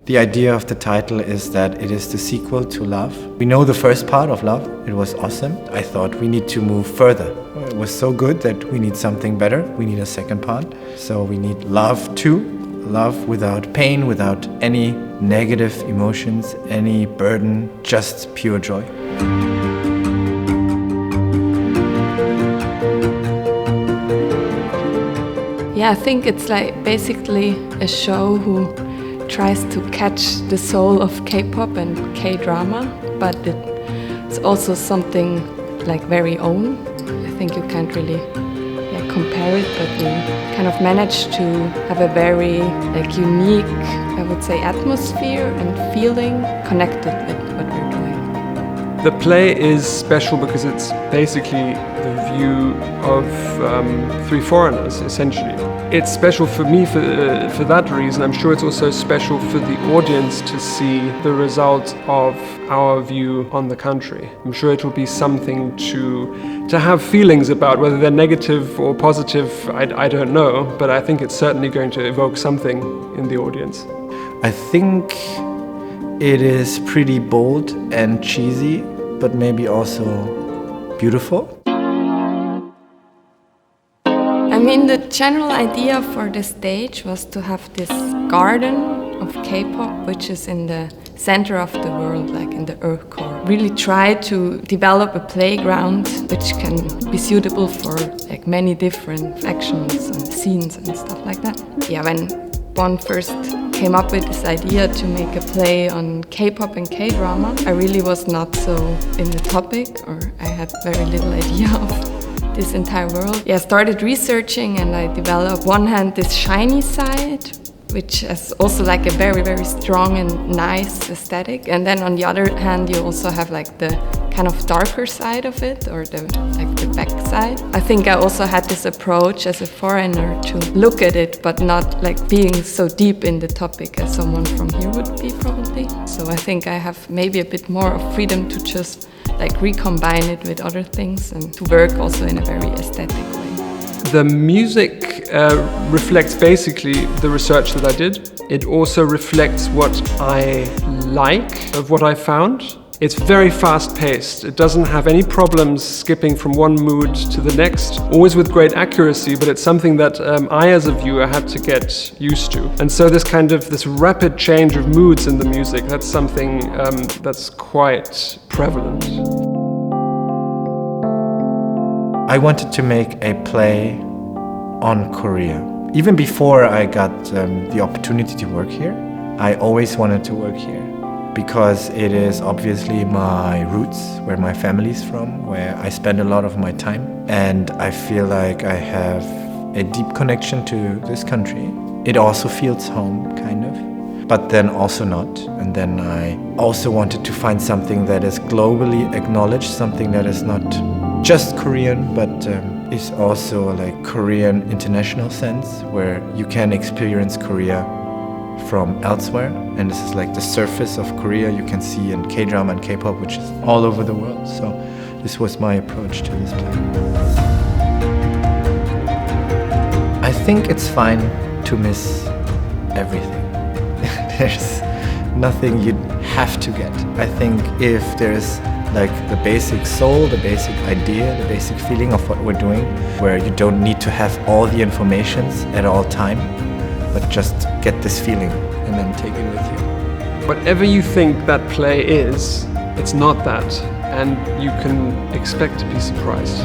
The idea of the title is that it is the sequel to Love. We know the first part of Love. It was awesome. I thought we need to move further. It was so good that we need something better. We need a second part. So we need Love 2. Love without pain, without any negative emotions, any burden, just pure joy. Yeah, I think it's like basically a show who tries to catch the soul of K-pop and K-drama, but it's also something like very own. I think you can't really compare it, but we kind of managed to have a very unique, I would say, atmosphere and feeling connected with what we're doing. The play is special because it's basically the view of three foreigners, essentially. It's special for me for that reason. I'm sure it's also special for the audience to see the result of our view on the country. I'm sure it will be something to have feelings about, whether they're negative or positive, I don't know, but I think it's certainly going to evoke something in the audience. I think it is pretty bold and cheesy, but maybe also beautiful. I mean, the general idea for the stage was to have this garden of K-pop, which is in the center of the world, like in the Earth core. Really try to develop a playground which can be suitable for many different actions and scenes and stuff like that. Yeah, when one first came up with this idea to make a play on K-pop and K-drama, I really was not so in the topic, or I had very little idea of this entire world. Yeah, I started researching and I developed, one hand, this shiny side, which is also a very, very strong and nice aesthetic. And then on the other hand, you also have the kind of darker side of it, or the back side. I think I also had this approach as a foreigner to look at it, but not being so deep in the topic as someone from here would be probably. So I think I have maybe a bit more of freedom to just recombine it with other things and to work also in a very aesthetic way. The music reflects basically the research that I did. It also reflects what I like of what I found. It's very fast-paced. It doesn't have any problems skipping from one mood to the next, always with great accuracy, but it's something that I as a viewer had to get used to. And so this rapid change of moods in the music, that's something that's quite prevalent. I wanted to make a play on Korea. Even before I got the opportunity to work here, I always wanted to work here, because it is obviously my roots, where my family's from, where I spend a lot of my time. And I feel like I have a deep connection to this country. It also feels home, kind of, but then also not. And then I also wanted to find something that is globally acknowledged, something that is not just Korean, but is also Korean international sense, where you can experience Korea from elsewhere, and this is the surface of Korea you can see in K-drama and K-pop, which is all over the world. So this was my approach to this play. I think it's fine to miss everything. There's nothing you have to get. I think if there's the basic soul, the basic idea, the basic feeling of what we're doing, where you don't need to have all the informations at all time, but just get this feeling and then take it with you. Whatever you think that play is, it's not that, and you can expect to be surprised.